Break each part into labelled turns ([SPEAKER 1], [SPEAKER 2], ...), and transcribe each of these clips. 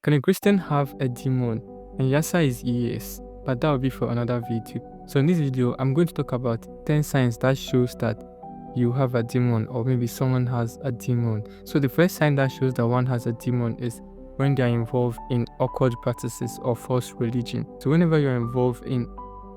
[SPEAKER 1] Can a Christian have a demon? And the answer is yes, but that will be for another video. So in this video, I'm going to talk about 10 signs that shows that you have a demon, or maybe someone has a demon. So the first sign that shows that one has a demon is when they are involved in occult practices or false religion. So whenever you're involved in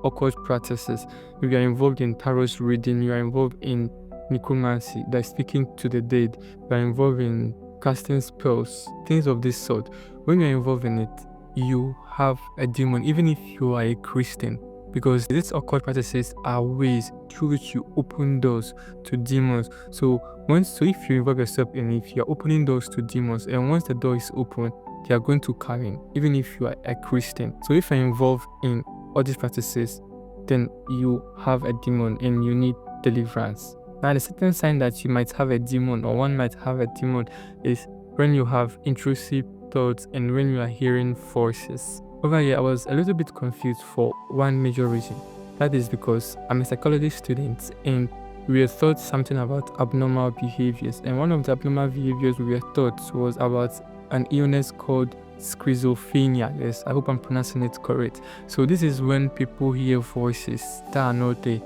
[SPEAKER 1] occult practices, if you're involved in tarot reading, you are involved in necromancy, like speaking to the dead, you are involved in casting spells, things of this sort. When you're involved in it, you have a demon, even if you are a Christian, because these occult practices are ways through which you open doors to demons. So if you involve yourself in it, you're opening doors to demons, and once the door is open, they are going to come in, even if you are a Christian. So if you're involved in all these practices, then you have a demon and you need deliverance. Now, the second sign that you might have a demon, or one might have a demon, is when you have intrusive thoughts and when you are hearing voices. Over here, I was a little bit confused for one major reason. That is because I'm a psychology student and we were taught something about abnormal behaviors. And one of the abnormal behaviors we were taught was about an illness called schizophrenia. Yes, I hope I'm pronouncing it correct. So this is when people hear voices that are not there.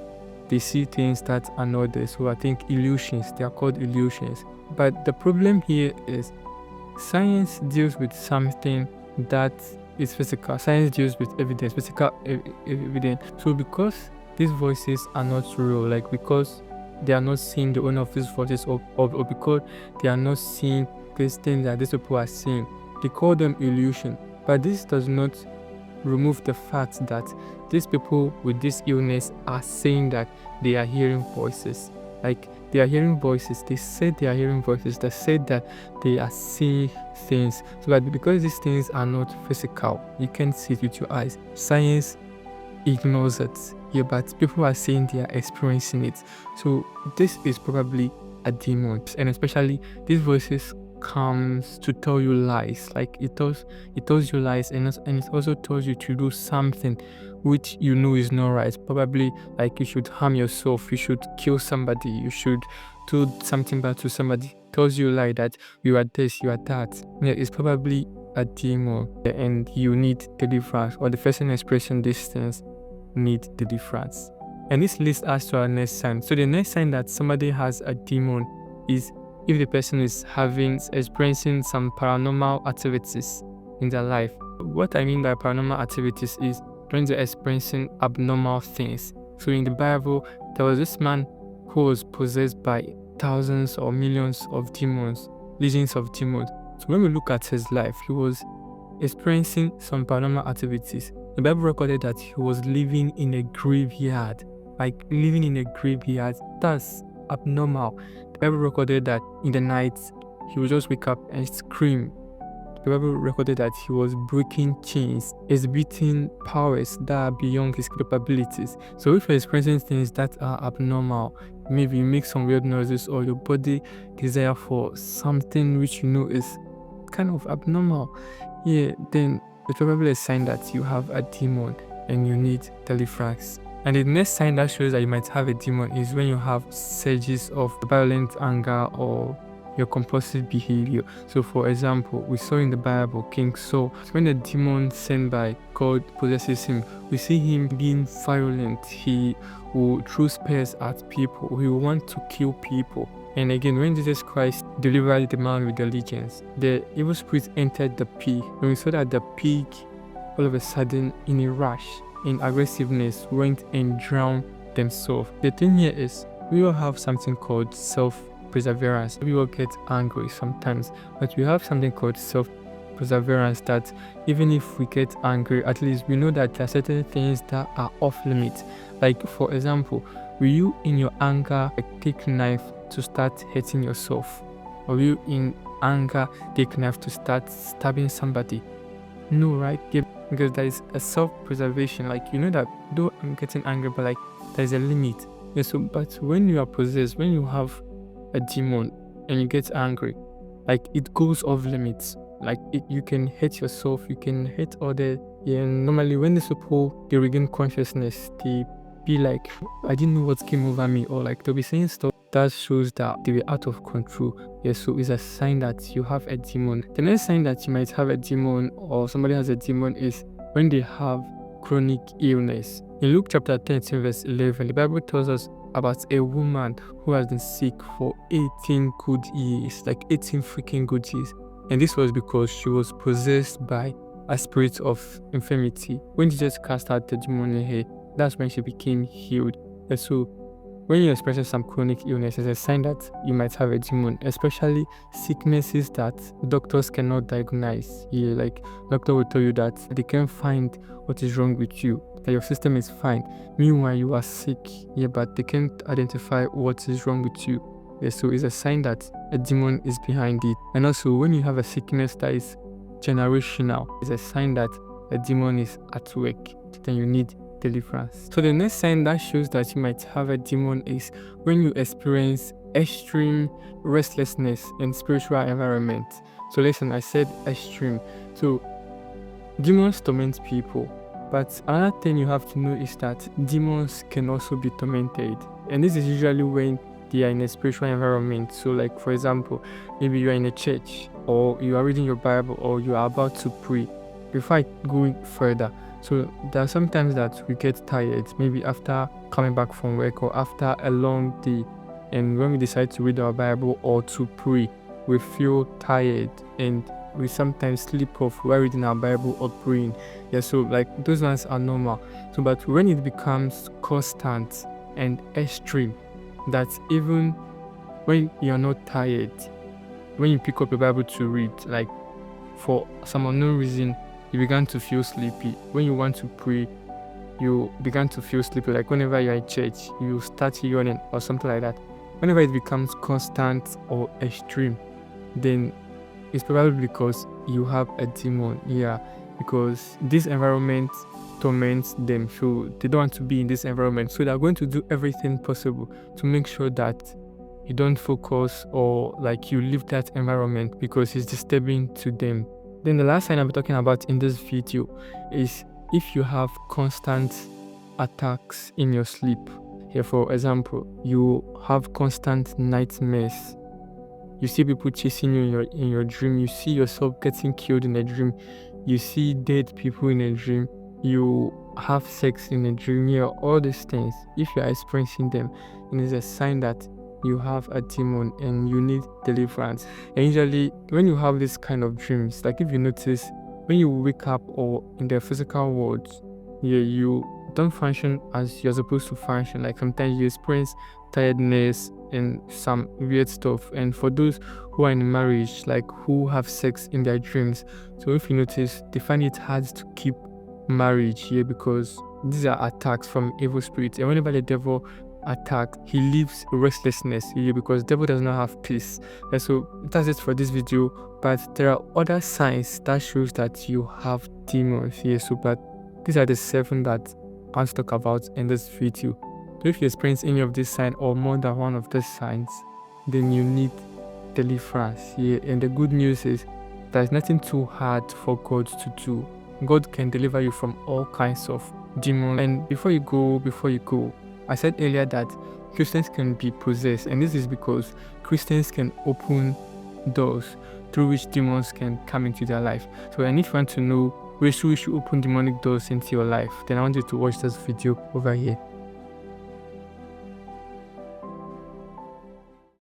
[SPEAKER 1] They see things that are not there. So I think illusions, they are called illusions. But the problem here is science deals with something that is physical. Science deals with evidence, physical evidence. So because these voices are not real, like because they are not seeing the owner of these voices, or because they are not seeing these things that these people are seeing, they call them illusion. But this does not remove the fact that these people with this illness are saying that they are hearing voices. Like, they are hearing voices. They said they are hearing voices. They said that they are seeing things. So that because these things are not physical, you can't see it with your eyes. Science ignores it. Yeah, but people are saying they are experiencing it. So this is probably a demon. And especially these voices comes to tell you lies. Like it tells you lies, and it also tells you to do something which you know is not right. Probably like you should harm yourself, you should kill somebody, you should do something bad to somebody. It tells you like that you are this, you are that. Yeah, it's probably a demon and you need deliverance, or the person expressing these things need deliverance. And this leads us to our next sign. So the next sign that somebody has a demon is if the person is experiencing some paranormal activities in their life. What I mean by paranormal activities is when they're experiencing abnormal things. So in the Bible, there was this man who was possessed by thousands or millions of demons, legions of demons. So when we look at his life, he was experiencing some paranormal activities. The Bible recorded that he was living in a graveyard. Like living in a graveyard, that's abnormal. The Bible recorded that in the night he would just wake up and scream. The Bible recorded that he was breaking chains, exhibiting powers that are beyond his capabilities. So if you're experiencing things that are abnormal, maybe you make some weird noises, or your body desire for something which you know is kind of abnormal, then it's probably a sign that you have a demon and you need deliverance. And the next sign that shows that you might have a demon is when you have surges of violent anger or your compulsive behavior. So for example, we saw in the Bible King Saul, when the demon sent by God possesses him, we see him being violent. He will throw spears at people. He will want to kill people. And again, when Jesus Christ delivered the man with the legions, the evil spirit entered the pig. And we saw that the pig all of a sudden, in a rush, in aggressiveness, went and drowned themselves. The thing here is, we all have something called self-perseverance. We all get angry sometimes, but we have something called self-perseverance that even if we get angry, at least we know that there are certain things that are off limits. Like for example, will you in your anger take knife to start hurting yourself? Or will you in anger take knife to start stabbing somebody? No, right? Yeah, because there is a self-preservation. Like, you know that though I'm getting angry, but like there's a limit. Yeah, so but when you are possessed, when you have a demon and you get angry, like it goes off limits. Like you can hurt yourself, you can hurt other. Yeah, normally when these people they regain consciousness, they be like, I didn't know what came over me, or like they'll be saying stuff that shows that they were out of control. Yeah, so it's a sign that you have a demon. The next sign that you might have a demon or somebody has a demon is when they have chronic illness. In Luke chapter 13 verse 11, the Bible tells us about a woman who has been sick for 18 good years, like 18 freaking good years. And this was because she was possessed by a spirit of infirmity. When Jesus cast out the demon in her, that's when she became healed. And so when you experience some chronic illness, it's a sign that you might have a demon, especially sicknesses that doctors cannot diagnose. Yeah, like doctor will tell you that they can't find what is wrong with you, that your system is fine. Meanwhile, you are sick, yeah, but they can't identify what is wrong with you. Yeah, so it's a sign that a demon is behind it. And also, when you have a sickness that is generational, it's a sign that a demon is at work. Then you need deliverance. So the next sign that shows that you might have a demon is when you experience extreme restlessness in spiritual environment. So listen, I said extreme. So demons torment people, but another thing you have to know is that demons can also be tormented, and this is usually when they are in a spiritual environment. So like, for example, maybe you are in a church or you are reading your Bible or you are about to pray. Before I go further, so there are sometimes that we get tired, maybe after coming back from work or after a long day, and when we decide to read our Bible or to pray, we feel tired and we sometimes sleep off while reading our Bible or praying. Yeah, so like those ones are normal. So but when it becomes constant and extreme, that even when you're not tired, when you pick up your Bible to read, like for some unknown reason, you began to feel sleepy. When you want to pray, you began to feel sleepy. Like whenever you're in church, you start yawning or something like that. Whenever it becomes constant or extreme, then it's probably because you have a demon. Yeah, because this environment torments them, so they don't want to be in this environment. So they're going to do everything possible to make sure that you don't focus or like you leave that environment because it's disturbing to them. Then the last sign I'll be talking about in this video is if you have constant attacks in your sleep. Here, for example, you have constant nightmares. You see people chasing you in your dream. You see yourself getting killed in a dream. You see dead people in a dream. You have sex in a dream. Yeah, all these things. If you are experiencing them, it is a sign that you have a demon and you need deliverance. And usually when you have this kind of dreams, like if you notice, when you wake up or in the physical world, yeah, you don't function as you're supposed to function. Like sometimes you experience tiredness and some weird stuff. And for those who are in marriage, like who have sex in their dreams, so if you notice, they find it hard to keep marriage here because these are attacks from evil spirits. And whenever the devil attack, he leaves restlessness here because devil does not have peace. And so that's it for this video, but there are other signs that shows that you have demons here. So but these are the 7 that I want to talk about in this video. So if you experience any of these signs or more than one of these signs, then you need deliverance here. And the good news is there's nothing too hard for God to do. God can deliver you from all kinds of demons. And before you go, I said earlier that Christians can be possessed, and this is because Christians can open doors through which demons can come into their life. So and if you want to know which you should open demonic doors into your life, then I want you to watch this video over here.